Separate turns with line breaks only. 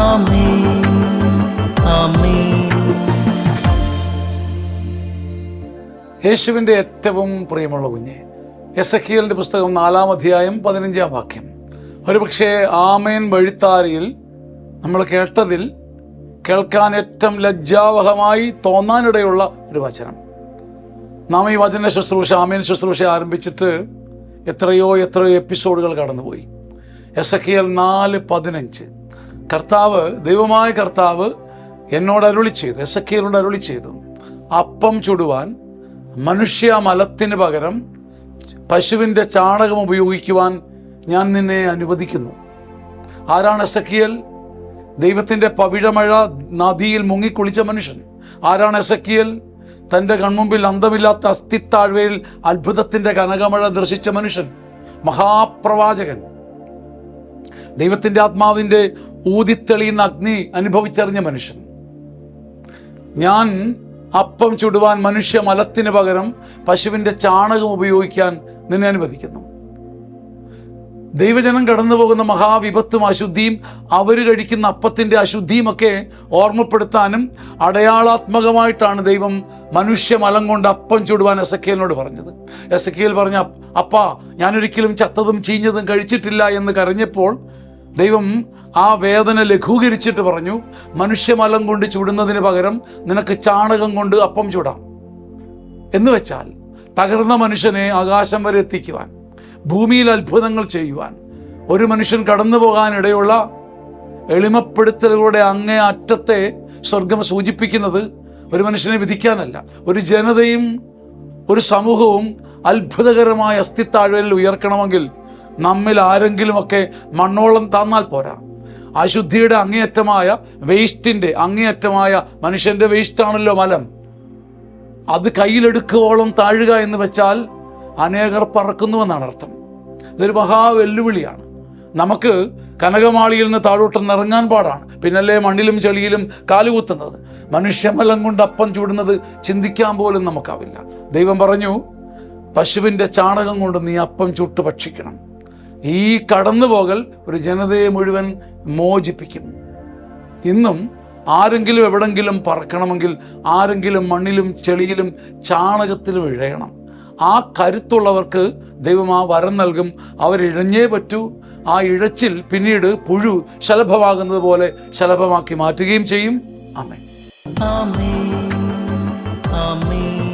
ആമേൻ, ആമേൻ.
യേശുവിൻ്റെ ഏറ്റവും പ്രിയമുള്ള കുഞ്ഞെ, എസെക്കിയേലിന്റെ പുസ്തകം 4-ാം അധ്യായം 15-ാം വാക്യം. ഒരുപക്ഷെ ആമേൻ വഴിത്താരിയിൽ നമ്മൾ കേട്ടതിൽ കേൾക്കാൻ ഏറ്റവും ലജ്ജാവഹമായി തോന്നാനിടയുള്ള ഒരു വചനം. നാം ഈ വചന ശുശ്രൂഷ, ആമേൻ ശുശ്രൂഷ ആരംഭിച്ചിട്ട് എത്രയോ എപ്പിസോഡുകൾ കടന്നുപോയി. എസെക്കിയേൽ 4:15 കർത്താവ്, ദൈവമായ കർത്താവ് എന്നോട് അരുളി ചെയ്തു, എസെക്കിയേലിനോട് അരുളി ചെയ്തു, അപ്പം ചുടുവാൻ മനുഷ്യ മലത്തിന് പകരം പശുവിൻ്റെ ചാണകം ഉപയോഗിക്കുവാൻ ഞാൻ നിന്നെ അനുവദിക്കുന്നു. ആരാണ് എസെക്കിയേൽ? ദൈവത്തിൻ്റെ പവിഴമഴ നദിയിൽ മുങ്ങിക്കുളിച്ച മനുഷ്യൻ. ആരാണ് എസെക്കിയേൽ? തൻ്റെ കൺമുമ്പിൽ അന്തമില്ലാത്ത അസ്ഥിത്താഴ്വയിൽ അത്ഭുതത്തിൻ്റെ കനകമഴ ദർശിച്ച മനുഷ്യൻ, മഹാപ്രവാചകൻ. ദൈവത്തിൻ്റെ ആത്മാവിൻ്റെ ഊതിത്തെളിയുന്ന അഗ്നി അനുഭവിച്ചറിഞ്ഞ മനുഷ്യൻ. ഞാൻ അപ്പം ചുടുവാൻ മനുഷ്യ മലത്തിന് പകരം പശുവിൻ്റെ ചാണകം ഉപയോഗിക്കാൻ നിന്നെ അനുവദിക്കുന്നു. ദൈവജനം കടന്നു പോകുന്ന മഹാവിപത്തും അശുദ്ധിയും അവർ കഴിക്കുന്ന അപ്പത്തിൻ്റെ അശുദ്ധിയുമൊക്കെ ഓർമ്മപ്പെടുത്താനും അടയാളാത്മകമായിട്ടാണ് ദൈവം മനുഷ്യമലം കൊണ്ട് അപ്പം ചുടുവാൻ എസെക്കിയേലിനോട് പറഞ്ഞത്. എസെക്കിയേൽ പറഞ്ഞ, അപ്പാ, ഞാനൊരിക്കലും ചത്തതും ചീഞ്ഞതും കഴിച്ചിട്ടില്ല എന്ന് കരഞ്ഞപ്പോൾ ദൈവം ആ വേദന ലഘൂകരിച്ചിട്ട് പറഞ്ഞു, മനുഷ്യമലം കൊണ്ട് ചുടുന്നതിന് പകരം നിനക്ക് ചാണകം കൊണ്ട് അപ്പം ചുടാം. എന്ന് വെച്ചാൽ തകർന്ന മനുഷ്യനെ ആകാശം വരെ എത്തിക്കുവാൻ, ഭൂമിയിൽ അത്ഭുതങ്ങൾ ചെയ്യുവാൻ, ഒരു മനുഷ്യൻ കടന്നു പോകാനിടയുള്ള എളിമപ്പെടുത്തലുകളുടെ അങ്ങേ അറ്റത്തെ സ്വർഗം സൂചിപ്പിക്കുന്നത് ഒരു മനുഷ്യനെ വിധിക്കാനല്ല, ഒരു ജനതയും ഒരു സമൂഹവും അത്ഭുതകരമായ അസ്ഥിത്താഴ്വയിൽ ഉയർക്കണമെങ്കിൽ നമ്മിൽ ആരെങ്കിലുമൊക്കെ മണ്ണോളം താന്നാൽ പോരാ. അശുദ്ധിയുടെ അങ്ങേയറ്റമായ വേസ്റ്റിൻ്റെ അങ്ങേയറ്റമായ മനുഷ്യൻ്റെ വേസ്റ്റാണല്ലോ മലം. അത് കയ്യിലെടുക്കുവോളം താഴുക എന്ന് വെച്ചാൽ അനേകർ പറക്കുന്നുവെന്നാണ് അർത്ഥം. ഇതൊരു മഹാവെല്ലുവിളിയാണ്. നമുക്ക് കനകമാളിയിൽ നിന്ന് താഴോട്ടൊന്ന് ഇറങ്ങാൻ പാടാണ്, പിന്നല്ലേ മണ്ണിലും ചെളിയിലും കാലുകുത്തുന്നത്. മനുഷ്യമലം കൊണ്ട് അപ്പം ചൂടുന്നത് ചിന്തിക്കാൻ പോലും നമുക്കാവില്ല. ദൈവം പറഞ്ഞു, പശുവിൻ്റെ ചാണകം കൊണ്ട് നീ അപ്പം ചുട്ട് ഭക്ഷിക്കണം. ഈ കടന്നുപോകൽ ഒരു ജനതയെ മുഴുവൻ മോചിപ്പിക്കും. ഇന്നും ആരെങ്കിലും എവിടെങ്കിലും പറക്കണമെങ്കിൽ ആരെങ്കിലും മണ്ണിലും ചെളിയിലും ചാണകത്തിലും ഇഴയണം. ആ കരുത്തുള്ളവർക്ക് ദൈവം ആ വരം നൽകും. അവരിഴഞ്ഞേ പറ്റൂ. ആ ഇഴച്ചിൽ പിന്നീട് പുഴു ശലഭമാകുന്നത് പോലെ ശലഭമാക്കി മാറ്റുകയും ചെയ്യും. ആമേൻ,
ആമേൻ, ആമേൻ.